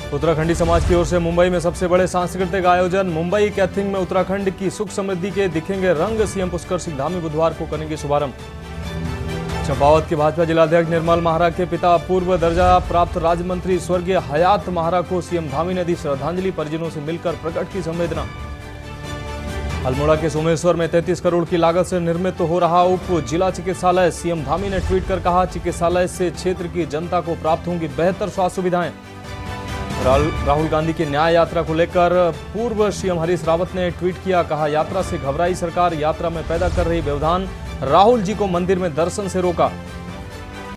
उत्तराखंडी समाज की ओर से मुंबई में सबसे बड़े सांस्कृतिक आयोजन मुंबई कैथिंग में उत्तराखंड की सुख समृद्धि के दिखेंगे रंग। सीएम पुष्कर सिंह धामी बुधवार को करेंगे शुभारंभ। चंपावत के भाजपा जिलाध्यक्ष निर्मल महारा के पिता पूर्व दर्जा प्राप्त राज्य मंत्री स्वर्गीय हयात महारा को सीएम धामी ने दी श्रद्धांजलि। परिजनों से मिलकर प्रकट की संवेदना। अल्मोड़ा के सोमेश्वर में 33 करोड़ की लागत से निर्मित हो रहा उप जिला चिकित्सालय। सीएम धामी ने ट्वीट कर कहा, चिकित्सालय से क्षेत्र की जनता को प्राप्त होंगी बेहतर स्वास्थ्य सुविधाएं। राहुल गांधी की न्याय यात्रा को लेकर पूर्व सीएम हरीश रावत ने ट्वीट किया, कहा यात्रा से घबराई सरकार, यात्रा में पैदा कर रही व्यवधान, राहुल जी को मंदिर में दर्शन से रोका।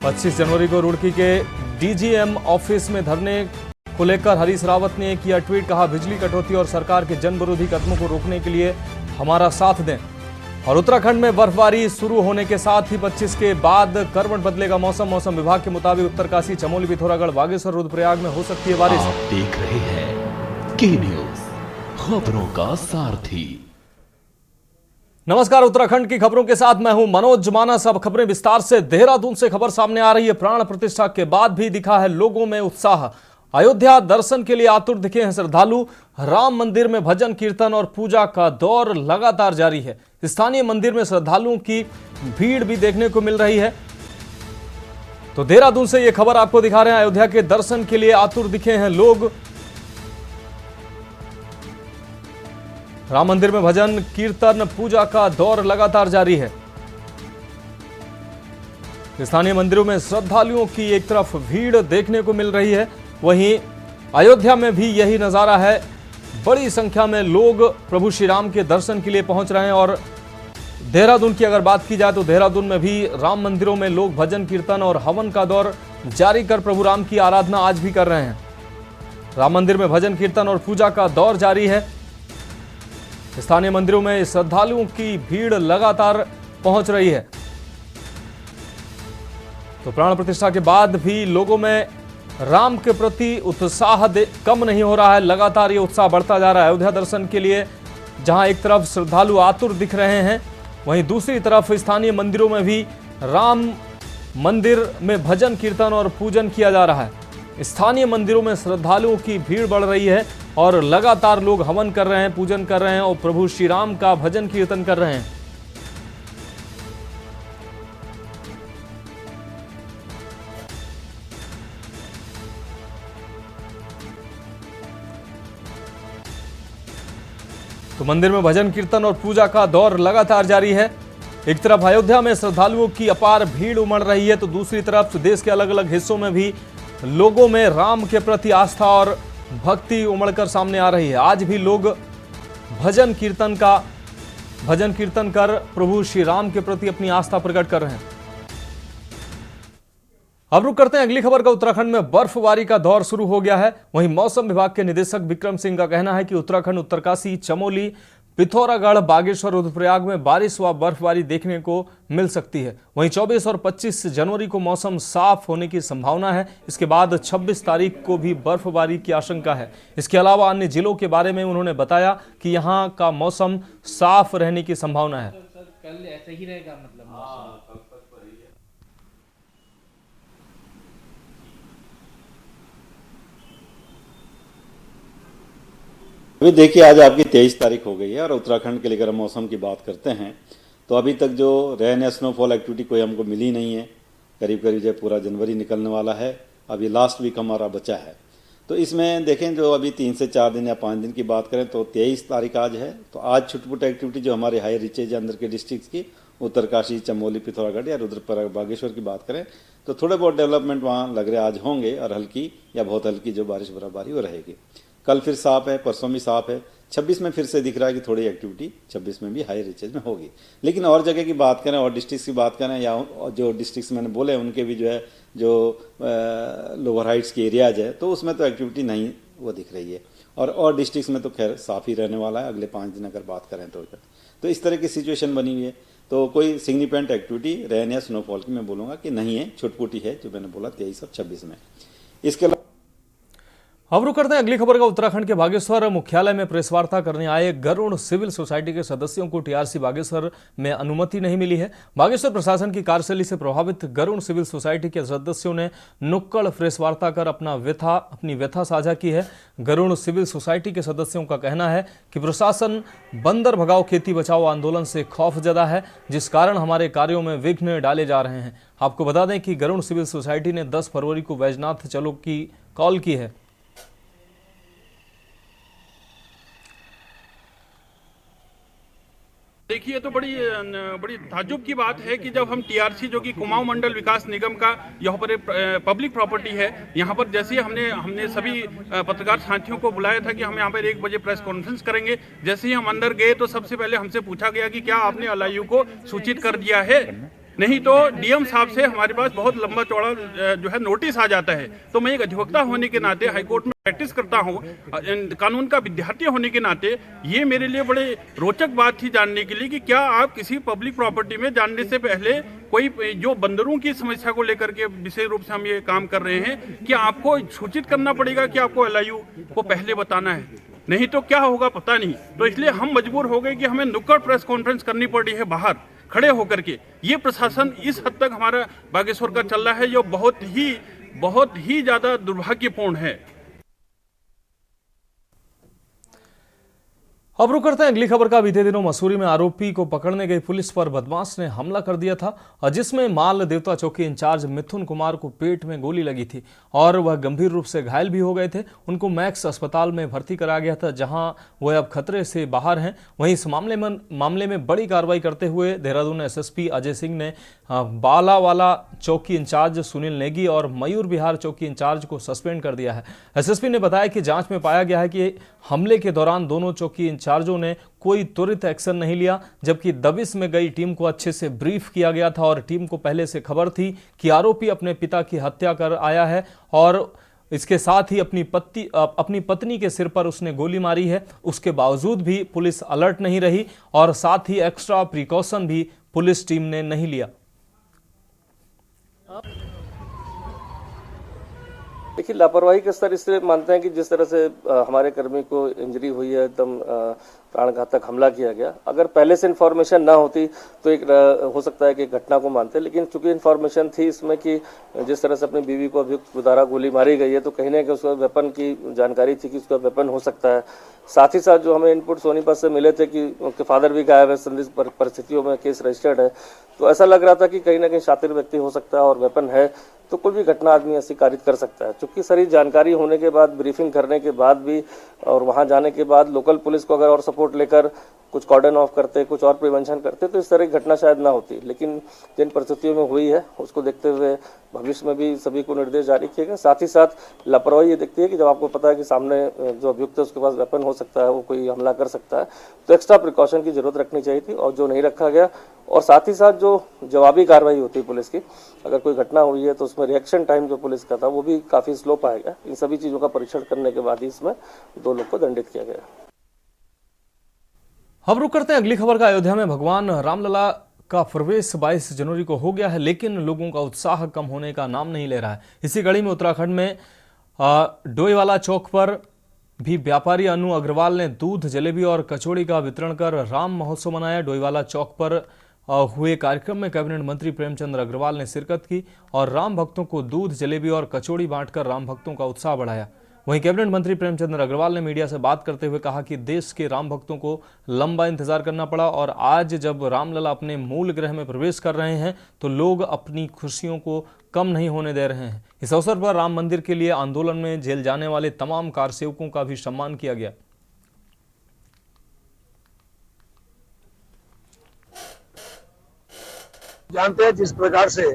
25 जनवरी को रुड़की के डीजीएम ऑफिस में धरने को लेकर हरीश रावत ने किया ट्वीट, कहा बिजली कटौती और सरकार के जन विरोधी कदमों को रोकने के लिए हमारा साथ दें। और उत्तराखंड में बर्फबारी शुरू होने के साथ ही 25 के बाद करवट बदलेगा मौसम विभाग के मुताबिक उत्तरकाशी, चमोली, पिथौरागढ़, बागेश्वर, रुद्रप्रयाग में हो सकती है बारिश। आप देख रहे हैं के न्यूज, खबरों का सारथी। नमस्कार, उत्तराखंड की खबरों के साथ मैं हूं मनोज मानस। अब खबरें विस्तार से। देहरादून से खबर सामने आ रही है। प्राण प्रतिष्ठा के बाद भी दिखा है लोगों में उत्साह। अयोध्या दर्शन के लिए आतुर दिखे हैं श्रद्धालु। राम मंदिर में भजन कीर्तन और पूजा का दौर लगातार जारी है। स्थानीय मंदिर में श्रद्धालुओं की भीड़ भी देखने को मिल रही है। तो देहरादून से यह खबर आपको दिखा रहे हैं। अयोध्या के दर्शन के लिए आतुर दिखे हैं लोग। राम मंदिर में भजन कीर्तन पूजा का दौर लगातार जारी है। स्थानीय मंदिरों में श्रद्धालुओं की एक तरफ भीड़ देखने को मिल रही है, वहीं अयोध्या में भी यही नजारा है। बड़ी संख्या में लोग प्रभु श्री राम के दर्शन के लिए पहुंच रहे हैं। और देहरादून की अगर बात की जाए तो देहरादून में भी राम मंदिरों में लोग भजन कीर्तन और हवन का दौर जारी कर प्रभु राम की आराधना आज भी कर रहे हैं। राम मंदिर में भजन कीर्तन और पूजा का दौर जारी है। स्थानीय मंदिरों में श्रद्धालुओं की भीड़ लगातार पहुंच रही है। तो प्राण प्रतिष्ठा के बाद भी लोगों में राम के प्रति उत्साह कम नहीं हो रहा है। लगातार ये उत्साह बढ़ता जा रहा है। अयोध्या दर्शन के लिए जहां एक तरफ श्रद्धालु आतुर दिख रहे हैं, वहीं दूसरी तरफ स्थानीय मंदिरों में भी राम मंदिर में भजन कीर्तन और पूजन किया जा रहा है। स्थानीय मंदिरों में श्रद्धालुओं की भीड़ बढ़ रही है और लगातार लोग हवन कर रहे हैं, पूजन कर रहे हैं और प्रभु श्री राम का भजन कीर्तन कर रहे हैं। तो मंदिर में भजन कीर्तन और पूजा का दौर लगातार जारी है। एक तरफ अयोध्या में श्रद्धालुओं की अपार भीड़ उमड़ रही है, तो दूसरी तरफ देश के अलग अलग हिस्सों में भी लोगों में राम के प्रति आस्था और भक्ति उमड़कर सामने आ रही है। आज भी लोग भजन कीर्तन कर प्रभु श्री राम के प्रति अपनी आस्था प्रकट कर रहे हैं। अब रुक करते हैं अगली खबर का। उत्तराखंड में बर्फबारी का दौर शुरू हो गया है। वहीं मौसम विभाग के निदेशक विक्रम सिंह का कहना है कि उत्तराखंड, उत्तरकाशी, चमोली, पिथौरागढ़, बागेश्वर, रुद्रप्रयाग में बारिश व बर्फबारी देखने को मिल सकती है। वहीं 24 और 25 जनवरी को मौसम साफ होने की संभावना है। इसके बाद 26 तारीख को भी बर्फबारी की आशंका है। इसके अलावा अन्य जिलों के बारे में उन्होंने बताया कि यहां का मौसम साफ रहने की संभावना है। कल ऐसा ही रहेगा, मतलब मौसम अभी देखिए, आज आपकी 23 तारीख हो गई है और उत्तराखंड के लिए अगर मौसम की बात करते हैं तो अभी तक जो रेन या स्नोफॉल एक्टिविटी कोई हमको मिली नहीं है। करीब करीब जो पूरा जनवरी निकलने वाला है, अभी लास्ट वीक हमारा बचा है। तो इसमें देखें, जो अभी 3 से 4 दिन या 5 दिन की बात करें तो 23 तारीख आज है। तो आज छुटपुट एक्टिविटी जो हमारे हाई रिचेज अंदर के डिस्ट्रिक्ट की, उत्तरकाशी, चमोली, पिथौरागढ़ या रुद्रप्रयाग, बागेश्वर की बात करें तो थोड़े बहुत डेवलपमेंट वहाँ लग रहे आज होंगे और हल्की या बहुत हल्की जो बारिश बर्फबारी वो रहेगी। कल फिर साफ है, परसों भी साफ है। 26 में फिर से दिख रहा है कि थोड़ी एक्टिविटी 26 में भी हाई रिचेज में होगी। लेकिन और जगह की बात करें और डिस्ट्रिक्ट की बात करें या जो डिस्ट्रिक्ट मैंने बोले उनके भी जो है जो लोअर हाइट्स की एरियाज है, तो उसमें तो एक्टिविटी नहीं वो दिख रही है। और डिस्ट्रिक्ट में तो खैर साफ ही रहने वाला है अगले 5 दिन अगर बात करें तो इस तरह की सिचुएशन बनी हुई है। तो कोई सिग्निफिकेंट एक्टिविटी रेन या स्नोफॉल की मैं बोलूँगा कि नहीं है, छुटपुटी है जो मैंने बोला 23 और 26 में। इसके अलावा अब रुक करते हैं अगली खबर का। उत्तराखंड के बागेश्वर मुख्यालय में प्रेस वार्ता करने आए गरुड़ सिविल सोसाइटी के सदस्यों को टीआरसी बागेश्वर में अनुमति नहीं मिली है। बागेश्वर प्रशासन की कार्यशैली से प्रभावित गरुड़ सिविल सोसाइटी के सदस्यों ने नुक्कड़ प्रेस वार्ता कर अपनी व्यथा साझा की है। गरुड़ सिविल सोसाइटी के सदस्यों का कहना है कि प्रशासन बंदर भगाओ खेती बचाओ आंदोलन से खौफजदा है, जिस कारण हमारे कार्यों में विघ्न डाले जा रहे हैं। आपको बता दें कि गरुड़ सिविल सोसाइटी ने 10 फरवरी को बैजनाथ चलो की कॉल की है। देखिए, ये तो बड़ी ताज्जुब की बात है कि जब हम टीआरसी जो कि कुमाऊं मंडल विकास निगम का यहाँ पर पब्लिक प्रॉपर्टी है, यहाँ पर जैसे ही हमने सभी पत्रकार साथियों को बुलाया था कि हम यहाँ पर 1 बजे प्रेस कॉन्फ्रेंस करेंगे। जैसे ही हम अंदर गए तो सबसे पहले हमसे पूछा गया कि क्या आपने एलआईयू को सूचित कर दिया है, नहीं तो डीएम साहब से हमारे पास बहुत लंबा चौड़ा जो है नोटिस आ जाता है। तो मैं एक अधिवक्ता होने के नाते, हाईकोर्ट में प्रैक्टिस करता हूँ, कानून का विद्यार्थी होने के नाते ये मेरे लिए बड़े रोचक बात थी जानने के लिए कि क्या आप किसी पब्लिक प्रॉपर्टी में जानने से पहले कोई जो बंदरों की समस्या को लेकर के विशेष रूप से हम ये काम कर रहे हैं कि आपको सूचित करना पड़ेगा कि आपको एलआईयू को पहले बताना है, नहीं तो क्या होगा पता नहीं। तो इसलिए हम मजबूर हो गए कि हमें नुक्कड़ प्रेस कॉन्फ्रेंस करनी पड़ी है बाहर खड़े होकर के। ये प्रशासन इस हद तक हमारा बागेश्वर का चल रहा है जो बहुत ही ज्यादा दुर्भाग्यपूर्ण है। अब रुक करते हैं अगली खबर का। बीते दिनों मसूरी में आरोपी को पकड़ने गई पुलिस पर बदमाश ने हमला कर दिया था, जिसमें माल देवता चौकी इंचार्ज मिथुन कुमार को पेट में गोली लगी थी और वह गंभीर रूप से घायल भी हो गए थे। उनको मैक्स अस्पताल में भर्ती कराया गया था, जहां वह अब खतरे से बाहर हैं। वहीं इस मामले में बड़ी कार्रवाई करते हुए देहरादून एसएसपी अजय सिंह ने बालावाला चौकी इंचार्ज सुनील नेगी और मयूर विहार चौकी इंचार्ज को सस्पेंड कर दिया है। एसएसपी ने बताया कि जांच में पाया गया है कि हमले के दौरान दोनों चौकी इंचार्जों ने कोई त्वरित एक्शन नहीं लिया, जबकि दबिश में गई टीम को अच्छे से ब्रीफ किया गया था और टीम को पहले से खबर थी कि आरोपी अपने पिता की हत्या कर आया है और इसके साथ ही अपनी पत्नी के सिर पर उसने गोली मारी है। उसके बावजूद भी पुलिस अलर्ट नहीं रही और साथ ही एक्स्ट्रा प्रिकॉशन भी पुलिस टीम ने नहीं लिया। देखिए, लापरवाही का स्तर इसलिए मानते हैं कि जिस तरह से हमारे कर्मी को इंजरी हुई है, एकदम प्राणघातक हमला किया गया। अगर पहले से इन्फॉर्मेशन ना होती तो एक हो सकता है कि घटना को मानते, लेकिन चूंकि इन्फॉर्मेशन थी इसमें कि जिस तरह से अपनी बीवी को अभियुक्त द्वारा गोली मारी गई है, तो कहीं ना कहीं उसका वेपन की जानकारी थी कि उसका वेपन हो सकता है। साथ ही साथ जो हमें इनपुट सोनीपत से मिले थे कि उसके फादर भी गायब है, संदिग्ध परिस्थितियों में केस रजिस्टर्ड है, तो ऐसा लग रहा था कि कहीं ना कहीं शातिर व्यक्ति हो सकता है और वेपन है, तो कोई भी घटना आदमी ऐसी कारित कर सकता है। चूंकि सारी जानकारी होने के बाद, ब्रीफिंग करने के बाद भी और वहां जाने के बाद लोकल पुलिस को अगर और सपोर्ट लेकर कुछ कॉर्डन ऑफ करते, कुछ और प्रिवेंशन करते, तो इस तरह की घटना शायद ना होती। लेकिन जिन परिस्थितियों में हुई है उसको देखते हुए भविष्य में भी सभी को निर्देश जारी किए गए। साथ ही साथ लापरवाही ये दिखती है कि जब आपको पता है कि सामने जो अभियुक्त है उसके पास वेपन हो सकता है, वो कोई हमला कर सकता है, तो एक्स्ट्रा प्रिकॉशन की जरूरत रखनी चाहिए थी और जो नहीं रखा गया। और साथ ही साथ जो जवाबी कार्रवाई होती है पुलिस की, अगर कोई घटना हुई है तो उसमें रिएक्शन टाइम जो पुलिस का था वो भी काफी स्लो पाया गया। इन सभी चीजों का परीक्षण करने के बाद ही इसमें 2 लोग को दंडित किया गया। अब रुक करते हैं अगली खबर का। अयोध्या में भगवान रामलला का प्रवेश 22 जनवरी को हो गया है, लेकिन लोगों का उत्साह कम होने का नाम नहीं ले रहा है। इसी कड़ी में उत्तराखंड में डोईवाला चौक पर भी व्यापारी अनु अग्रवाल ने दूध, जलेबी और कचौड़ी का वितरण कर राम महोत्सव मनाया। डोईवाला चौक पर हुए कार्यक्रम में कैबिनेट मंत्री प्रेमचंद अग्रवाल ने शिरकत की और राम भक्तों को दूध, जलेबी और कचौड़ी बांटकर राम भक्तों का उत्साह बढ़ाया। वहीं कैबिनेट मंत्री प्रेमचंद अग्रवाल ने मीडिया से बात करते हुए कहा कि देश के राम भक्तों को लंबा इंतजार करना पड़ा और आज जब रामलला अपने मूल गृह में प्रवेश कर रहे हैं तो लोग अपनी खुशियों को कम नहीं होने दे रहे हैं। इस अवसर पर राम मंदिर के लिए आंदोलन में जेल जाने वाले तमाम कारसेवकों का भी सम्मान किया गया। जानते हैं जिस प्रकार से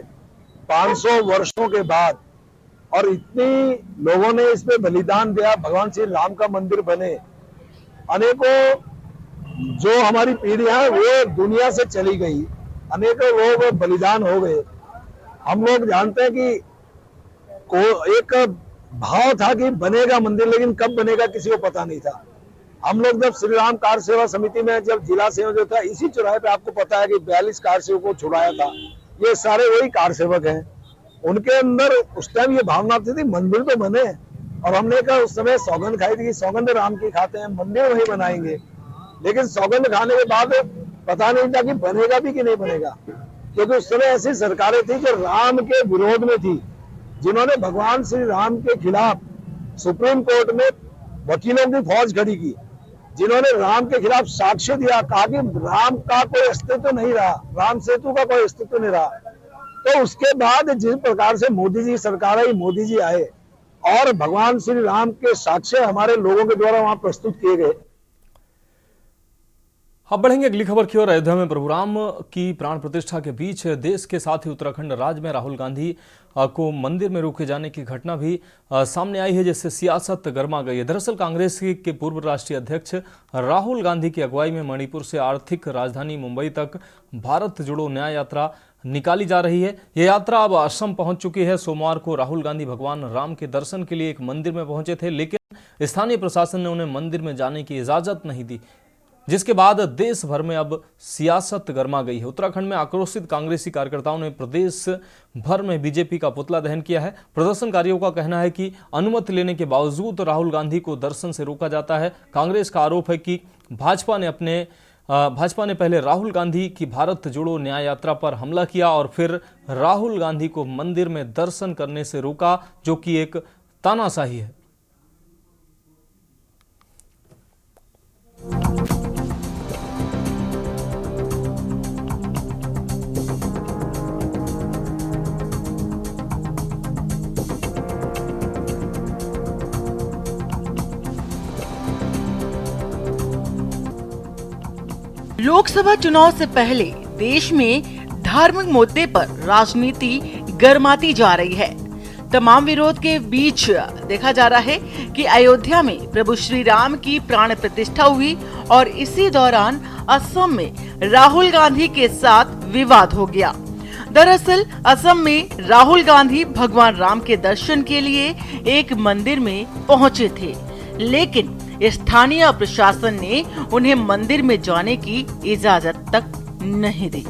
500 वर्षों के बाद और इतनी लोगों ने इसमें बलिदान दिया, भगवान श्री राम का मंदिर बने, अनेकों जो हमारी पीढ़ियां वो दुनिया से चली गई, अनेकों लोग बलिदान हो गए। हम लोग जानते हैं कि एक भाव था कि बनेगा मंदिर, लेकिन कब बनेगा किसी को पता नहीं था। हम लोग जब श्री राम कार सेवा समिति में जब जिला संयोजक था, इसी चौराहे पे आपको पता है कि 42 कार सेवकों को छुड़ाया था। ये सारे वही कार सेवक हैं। उनके अंदर उस टाइम ये भावना थी मंदिर तो बने और हमने कहा उस समय सौगंध खाई थी कि सौगंध राम की खाते हैं, मंदिर वहीं बनाएंगे। लेकिन सौगंध खाने के बाद पता नहीं था कि बनेगा भी कि नहीं बनेगा, क्योंकि उस समय ऐसी सरकारें थी जो राम के विरोध में थी, जिन्होंने भगवान श्री राम के खिलाफ सुप्रीम कोर्ट में वकीलों की फौज खड़ी की, जिन्होंने राम के खिलाफ साक्ष्य दिया, कहा कि राम का कोई अस्तित्व नहीं रहा, राम सेतु का कोई अस्तित्व नहीं रहा। तो उसके बाद जिस प्रकार से मोदी जी सरकार आई, मोदी जी आए और भगवान श्री राम के साक्ष्य हमारे लोगों के द्वारा वहां प्रस्तुत किए गए। अब बढ़ेंगे अगली खबर की ओर। अयोध्या में प्रभु राम की प्राण प्रतिष्ठा के बीच देश के साथ ही उत्तराखंड राज्य में राहुल गांधी को मंदिर में रोके जाने की घटना भी सामने आई है, जिससे सियासत गर्मा गई है। दरअसल कांग्रेस के पूर्व राष्ट्रीय अध्यक्ष राहुल गांधी की अगुवाई में मणिपुर से आर्थिक राजधानी मुंबई तक भारत जोड़ो न्याय यात्रा निकाली जा रही है। यह यात्रा अब असम पहुंच चुकी है। सोमवार को राहुल गांधी भगवान राम के दर्शन के लिए एक मंदिर में पहुंचे थे, लेकिन स्थानीय प्रशासन ने उन्हें मंदिर में जाने की इजाजत नहीं दी, जिसके बाद देश भर में अब सियासत गर्मा गई है। उत्तराखंड में आक्रोशित कांग्रेसी कार्यकर्ताओं ने प्रदेश भर में बीजेपी का पुतला दहन किया है। प्रदर्शनकारियों का कहना है कि अनुमति लेने के बावजूद राहुल गांधी को दर्शन से रोका जाता है। कांग्रेस का आरोप है कि भाजपा ने पहले राहुल गांधी की भारत जोड़ो न्याय यात्रा पर हमला किया और फिर राहुल गांधी को मंदिर में दर्शन करने से रोका, जो कि एक तानाशाही है। लोकसभा चुनाव से पहले देश में धार्मिक मुद्दे पर राजनीति गर्माती जा रही है। तमाम विरोध के बीच देखा जा रहा है कि अयोध्या में प्रभु श्री राम की प्राण प्रतिष्ठा हुई और इसी दौरान असम में राहुल गांधी के साथ विवाद हो गया। दरअसल असम में राहुल गांधी भगवान राम के दर्शन के लिए एक मंदिर में पहुंचे थे, लेकिन स्थानीय प्रशासन ने उन्हें मंदिर में जाने की इजाजत तक नहीं दी,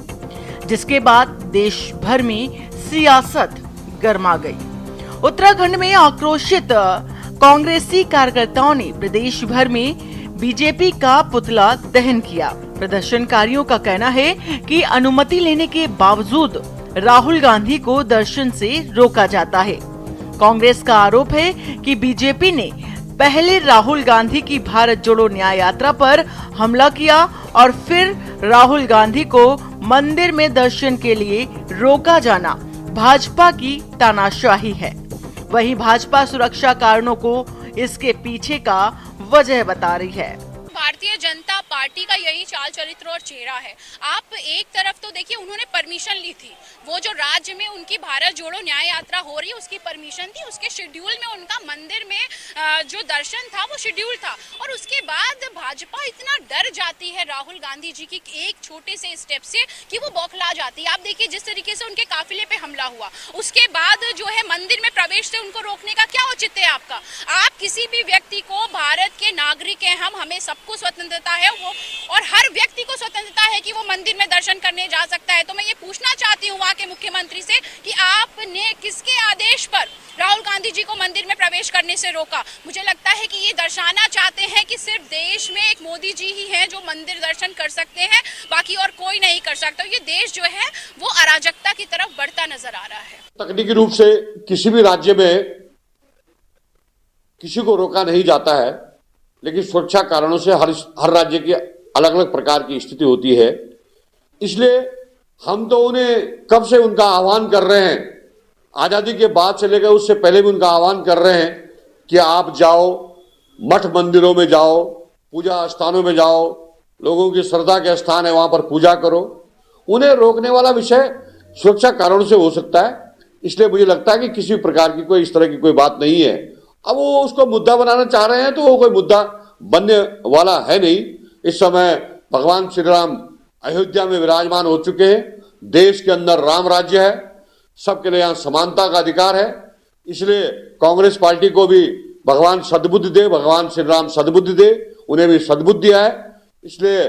जिसके बाद देश भर में सियासत गर्मा गई। उत्तराखंड में आक्रोशित कांग्रेसी कार्यकर्ताओं ने प्रदेश भर में बीजेपी का पुतला दहन किया। प्रदर्शनकारियों का कहना है कि अनुमति लेने के बावजूद राहुल गांधी को दर्शन से रोका जाता है। कांग्रेस का आरोप है कि बीजेपी ने पहले राहुल गांधी की भारत जोड़ो न्याय यात्रा पर हमला किया और फिर राहुल गांधी को मंदिर में दर्शन के लिए रोका जाना भाजपा की तानाशाही है। वहीं भाजपा सुरक्षा कारणों को इसके पीछे का वजह बता रही है। भारतीय जनता पार्टी का यही चाल चरित्र और चेहरा है। आप एक तरफ तो देखिए, उन्होंने परमिशन ली थी, वो जो राज्य में उनकी भारत जोड़ो न्याय यात्रा हो रही है उसकी परमिशन थी, उसके शेड्यूल में उनका मंदिर में जो दर्शन था वो शेड्यूल था। और उसके बाद भाजपा इतना डर जाती है राहुल गांधी जी की एक छोटे से स्टेप से कि वो बौखला जाती है। आप देखिए जिस तरीके से उनके काफिले पे हमला हुआ, उसके बाद जो है मंदिर में प्रवेश से उनको रोकने का क्या औचित्य है आपका? आप किसी भी व्यक्ति को, भारत के नागरिक हैं हम, हमें सबको स्वतंत्रता है वो, और हर व्यक्ति को स्वतंत्रता है कि वो मंदिर में दर्शन करने जा सकता है। तो मैं ये पूछना चाहती हूँ वहाँ के मुख्यमंत्री से कि आपने किसके आदेश पर राहुल गांधी जी को मंदिर में प्रवेश करने से रोका? मुझे लगता है कि ये दर्शाना चाहते हैं कि सिर्फ देश में एक मोदी जी ही हैं जो मंदिर दर्शन कर सकते हैं, बाकी और कोई नहीं कर सकता। ये देश जो है वो अराजकता की तरफ बढ़ता नजर आ रहा है। तकनीकी रूप से किसी भी राज्य में किसी को रोका नहीं जाता है, लेकिन सुरक्षा कारणों से हर राज्य की अलग अलग प्रकार की स्थिति होती है। इसलिए हम तो उन्हें कब से उनका आह्वान कर रहे हैं, आजादी के बाद से लेकर उससे पहले भी उनका आह्वान कर रहे हैं कि आप जाओ, मठ मंदिरों में जाओ, पूजा स्थानों में जाओ, लोगों की श्रद्धा के स्थान है वहां पर पूजा करो। उन्हें रोकने वाला विषय सुरक्षा कारणों से हो सकता है, इसलिए मुझे लगता है कि किसी प्रकार की कोई इस तरह की कोई बात नहीं है। अब वो उसको मुद्दा बनाना चाह रहे हैं तो वो कोई मुद्दा बनने वाला है नहीं। इस समय भगवान श्री राम अयोध्या में विराजमान हो चुके हैं। देश के अंदर राम राज्य है, सबके लिए यहाँ समानता का अधिकार है। इसलिए कांग्रेस पार्टी को भी भगवान सद्बुद्धि दे, भगवान श्री राम सद्बुद्धि दे, उन्हें भी सद्बुद्धि है। इसलिए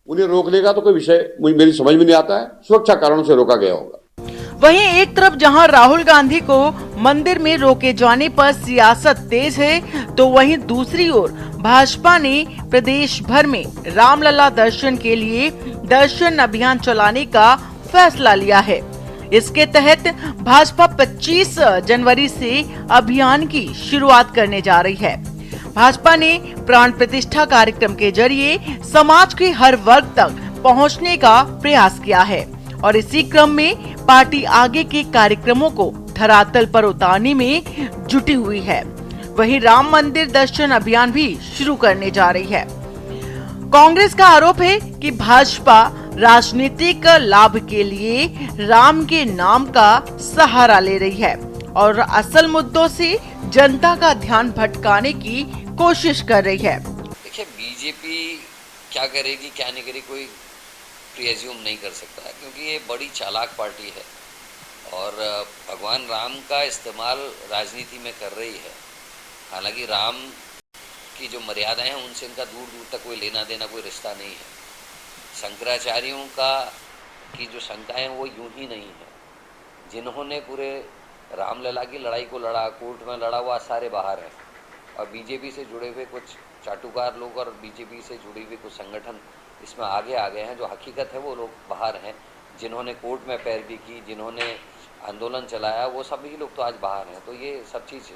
उन्हें रोकने का तो कोई विषय मेरी समझ में नहीं आता है। सुरक्षा कारणों से रोका गया होगा। वहीं एक तरफ जहां राहुल गांधी को मंदिर में रोके जाने पर सियासत तेज है, तो वहीं दूसरी ओर भाजपा ने प्रदेश भर में रामलला दर्शन के लिए दर्शन अभियान चलाने का फैसला लिया है। इसके तहत भाजपा 25 जनवरी से अभियान की शुरुआत करने जा रही है। भाजपा ने प्राण प्रतिष्ठा कार्यक्रम के जरिए समाज के हर वर्ग तक पहुंचने का प्रयास किया है और इसी क्रम में पार्टी आगे के कार्यक्रमों को धरातल पर उतारने में जुटी हुई है। वहीं राम मंदिर दर्शन अभियान भी शुरू करने जा रही है। कांग्रेस का आरोप है कि भाजपा राजनीतिक लाभ के लिए राम के नाम का सहारा ले रही है और असल मुद्दों से जनता का ध्यान भटकाने की कोशिश कर रही है। देखिए, बीजेपी क्या करेगी क्या नहीं करेगी कोई प्रिज्यूम नहीं कर सकता, क्योंकि ये बड़ी चालाक पार्टी है और भगवान राम का इस्तेमाल राजनीति में कर रही है। हालांकि राम की जो मर्यादाएं हैं उनसे इनका दूर दूर तक कोई लेना देना, कोई रिश्ता नहीं है। शंकराचार्यों की जो शंकाएं हैं वो यूं ही नहीं है। जिन्होंने पूरे रामलला की लड़ाई को लड़ा, कोर्ट में लड़ा, वो सारे बाहर हैं और बीजेपी से जुड़े हुए कुछ चाटुकार लोग और बीजेपी से जुड़े हुए कुछ संगठन इसमें आगे आ गए हैं। जो हकीकत है वो लोग बाहर हैं। जिन्होंने कोर्ट में पैरवी की, जिन्होंने आंदोलन चलाया, वो सभी लोग तो आज बाहर हैं। तो ये सब चीज़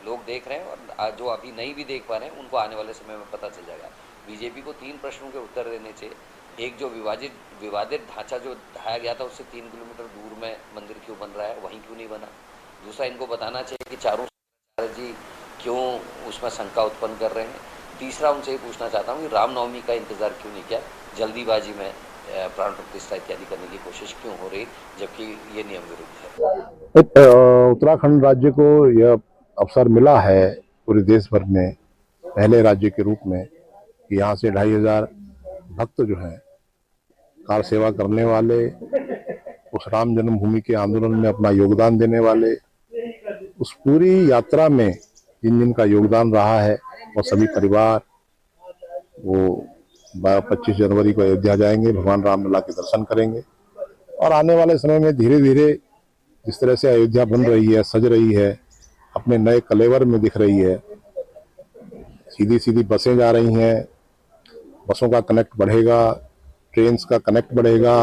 लोग देख रहे हैं और जो अभी नहीं भी देख पा रहे हैं उनको आने वाले समय में पता चल जाएगा। बीजेपी को 3 प्रश्नों के उत्तर देने चाहिए। एक, जो विवादित ढांचा जो ढाया गया था उससे 3 किलोमीटर दूर में मंदिर क्यों बन रहा है, वहीं क्यों नहीं बना। दूसरा, इनको बताना चाहिए कि चारों जी क्यों उसमें शंका उत्पन्न कर रहे हैं। तीसरा, उनसे ये पूछना चाहता हूँ कि रामनवमी का इंतजार क्यों नहीं किया, जल्दीबाजी में प्राण प्रतिष्ठा इत्यादि करने की कोशिश क्यों हो रही, जबकि ये नियम विरुद्ध है। उत्तराखंड राज्य को यह अवसर मिला है पूरे देश भर में पहले राज्य के रूप में कि यहाँ से 2500 भक्त जो हैं, कार सेवा करने वाले, उस राम जन्मभूमि के आंदोलन में अपना योगदान देने वाले, उस पूरी यात्रा में जिनका योगदान रहा है वो सभी परिवार वो 25 जनवरी को अयोध्या जाएंगे, भगवान रामलला के दर्शन करेंगे और आने वाले समय में धीरे धीरे जिस तरह से अयोध्या बन रही है, सज रही है, अपने नए कलेवर में दिख रही है, सीधी सीधी बसें जा रही हैं, बसों का कनेक्ट बढ़ेगा, ट्रेन का कनेक्ट बढ़ेगा,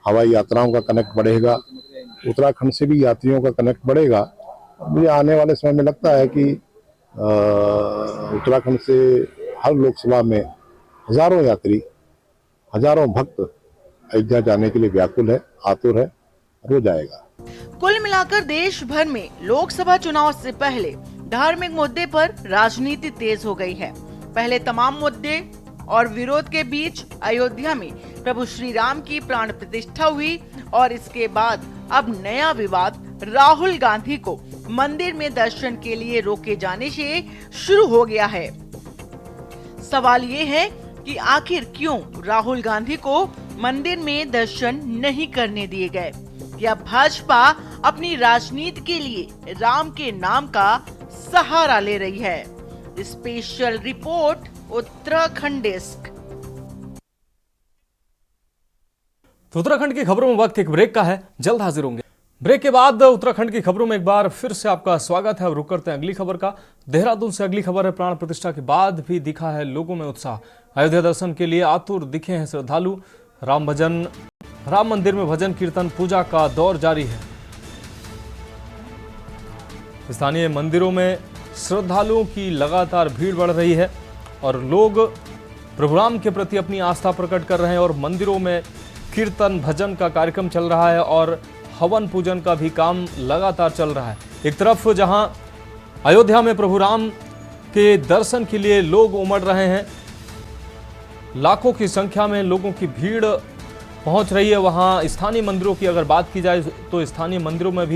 हवाई यात्राओं का कनेक्ट बढ़ेगा, उत्तराखंड से भी यात्रियों का कनेक्ट बढ़ेगा। मुझे आने वाले समय में लगता है कि उत्तराखंड से हर लोकसभा में हजारों यात्री, हजारों भक्त अयोध्या जाने के लिए व्याकुल है, आतुर है और वो जाएगा। कुल मिलाकर देश भर में लोकसभा चुनाव से पहले धार्मिक मुद्दे पर राजनीति तेज हो गई है। पहले तमाम मुद्दे और विरोध के बीच अयोध्या में प्रभु श्री राम की प्राण प्रतिष्ठा हुई और इसके बाद अब नया विवाद राहुल गांधी को मंदिर में दर्शन के लिए रोके जाने से शुरू हो गया है। सवाल ये है कि आखिर क्यों राहुल गांधी को मंदिर में दर्शन नहीं करने दिए गए, या भाजपा अपनी राजनीति के लिए राम के नाम का सहारा ले रही है। Special report Uttarakhand desk. तो उत्तराखंड की खबरों में वक्त एक ब्रेक का है, जल्द हाजिर होंगे। ब्रेक के बाद उत्तराखंड की खबरों में एक बार फिर से आपका स्वागत है। अब रुक करते हैं अगली खबर का। देहरादून से अगली खबर है, प्राण प्रतिष्ठा के बाद भी दिखा है लोगों में उत्साह। अयोध्या दर्शन के लिए आतुर दिखे हैं श्रद्धालु। राम मंदिर में भजन कीर्तन पूजा का दौर जारी है। स्थानीय मंदिरों में श्रद्धालुओं की लगातार भीड़ बढ़ रही है और लोग प्रभु राम के प्रति अपनी आस्था प्रकट कर रहे हैं और मंदिरों में कीर्तन भजन का कार्यक्रम चल रहा है और हवन पूजन का भी काम लगातार चल रहा है। एक तरफ जहां अयोध्या में प्रभु राम के दर्शन के लिए लोग उमड़ रहे हैं, लाखों की संख्या में लोगों की भीड़ पहुंच रही है, वहां स्थानीय मंदिरों की अगर बात की जाए तो स्थानीय मंदिरों में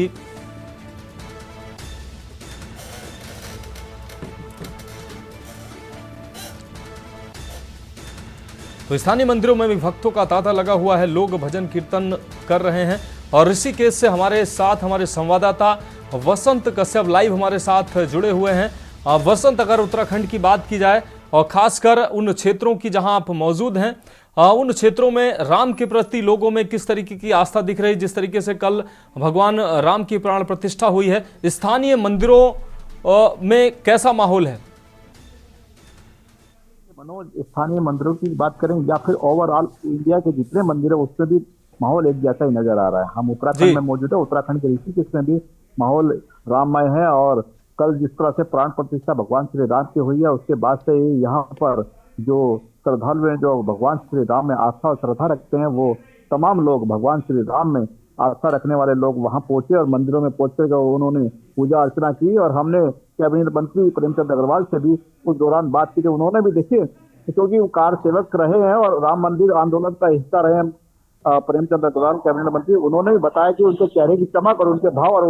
भी भक्तों का तांता लगा हुआ है। लोग भजन कीर्तन कर रहे हैं और ऋषिकेश से हमारे साथ हमारे संवाददाता वसंत कश्यप लाइव हमारे साथ जुड़े हुए हैं। वसंत, अगर उत्तराखंड की बात की जाए और खासकर उन क्षेत्रों की जहां आप मौजूद हैं, उन क्षेत्रों में राम के प्रति लोगों में किस तरीके की आस्था दिख रही है? जिस तरीके से कल भगवान राम की प्राण प्रतिष्ठा हुई है, स्थानीय मंदिरों में कैसा माहौल है? मनोज, स्थानीय मंदिरों की बात करें या फिर ओवरऑल इंडिया के जितने मंदिर है उसमें भी माहौल एक जैसा ही नजर आ रहा है। हम उत्तराखंड में मौजूद है, उत्तराखंड के ऋषिकेश में भी माहौल राममय है। और कल जिस तरह से प्राण प्रतिष्ठा भगवान श्री राम की हुई है, उसके बाद से यहाँ पर जो श्रद्धालु हैं, जो भगवान श्री राम में आस्था और श्रद्धा रखते हैं, वो तमाम लोग भगवान श्री राम में आस्था रखने वाले लोग वहां पहुंचे और मंदिरों में पहुंचे, उन्होंने पूजा अर्चना की। और हमने कैबिनेट मंत्री प्रेमचंद अग्रवाल से भी उस दौरान बात की, उन्होंने भी देखिए, क्योंकि वो कार सेवक रहे हैं और राम मंदिर आंदोलन का हिस्सा रहे हैं प्रेमचंद अग्रवाल कैबिनेट मंत्री, उन्होंने भी बताया कि उनके चेहरे की चमक और उनके भाव और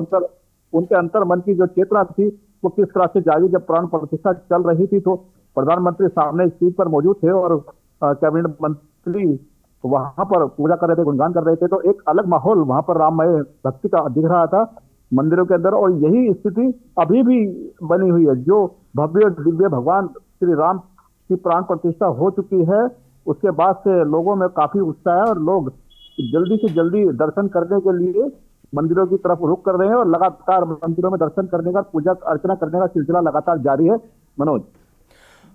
उनके अंतर मन की जो चेतना थी वो किस तरह से जागी। जब प्राण प्रतिष्ठा चल रही थी तो प्रधानमंत्री सामने इस सीट पर मौजूद थे और कैबिनेट मंत्री वहां पर पूजा कर रहे थे, गुणगान कर रहे थे, तो एक अलग माहौल वहां पर राममय भक्ति का दिख रहा था मंदिरों के अंदर। और यही स्थिति अभी भी बनी हुई है। जो भव्य दिव्य भगवान श्री राम की प्राण प्रतिष्ठा हो चुकी है, उसके बाद से लोगों में काफी उत्साह है और लोग जल्दी से जल्दी दर्शन करने के लिए मंदिरों की तरफ रुख कर रहे हैं और लगातार मंदिरों में दर्शन करने का, पूजा अर्चना करने का सिलसिला लगातार जारी है। मनोज।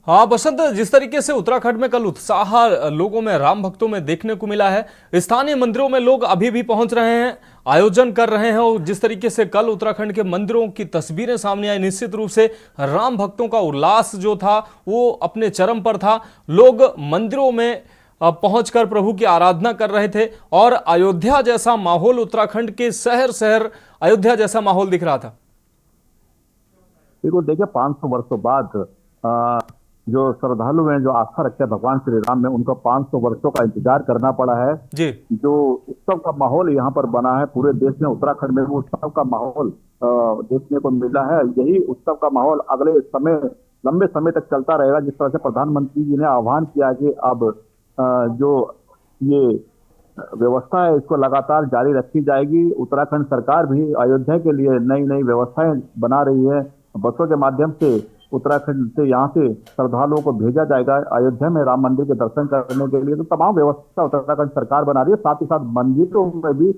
हाँ बसंत, जिस तरीके से उत्तराखंड में कल उत्साह लोगों में, राम भक्तों में देखने को मिला है, स्थानीय मंदिरों में लोग अभी भी पहुंच रहे हैं, आयोजन कर रहे हैं, और जिस तरीके से कल उत्तराखंड के मंदिरों की तस्वीरें सामने आई, निश्चित रूप से राम भक्तों का उल्लास जो था वो अपने चरम पर था। लोग मंदिरों में पहुंचकर प्रभु की आराधना कर रहे थे और अयोध्या जैसा माहौल, उत्तराखंड के शहर शहर अयोध्या जैसा माहौल दिख रहा था। देखिए 500 वर्षों बाद जो श्रद्धालु हैं, जो आस्था रखते हैं भगवान श्री राम में, उनको 500 वर्षों का इंतजार करना पड़ा है जी। जो उत्सव का माहौल यहाँ पर बना है पूरे देश में, उत्तराखंड में वो उत्सव का माहौल देखने को मिला है। यही उत्सव का माहौल अगले समय, लंबे समय तक चलता रहेगा। जिस तरह से प्रधानमंत्री जी ने आह्वान किया कि अब जो ये व्यवस्था है इसको लगातार जारी रखी जाएगी। उत्तराखंड सरकार भी अयोध्या के लिए नई नई व्यवस्थाएं बना रही है। बसों के माध्यम से उत्तराखंड से यहाँ से श्रद्धालुओं को भेजा जाएगा अयोध्या में राम मंदिर के दर्शन करने के लिए। तो तमाम व्यवस्था उत्तराखंड सरकार बना रही है। साथ ही साथ मंदिरों में भी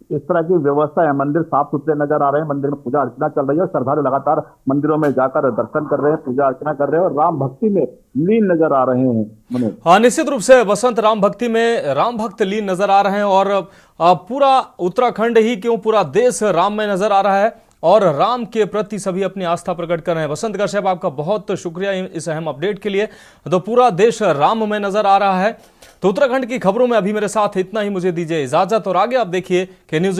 इस तरह की व्यवस्था है। मंदिर साफ सुथरे नजर आ रहे हैं, मंदिर में पूजा अर्चना चल रही है, श्रद्धालु लगातार मंदिरों में जाकर दर्शन कर रहे हैं, पूजा अर्चना कर रहे हैं और राम भक्ति में लीन नजर आ रहे हैं। हाँ, निश्चित रूप से बसंत, राम भक्ति में राम भक्त लीन नजर आ रहे हैं और पूरा उत्तराखंड ही क्यों, पूरा देश राम में नजर आ रहा है और राम के प्रति सभी अपनी आस्था प्रकट कर रहे हैं। बसंत कश्यप, आपका बहुत शुक्रिया इस अहम अपडेट के लिए। तो पूरा देश राम में नजर आ रहा है। तो उत्तराखंड की खबरों में अभी मेरे साथ इतना ही, मुझे दीजिए इजाजत और आगे आप देखिए कि न्यूज़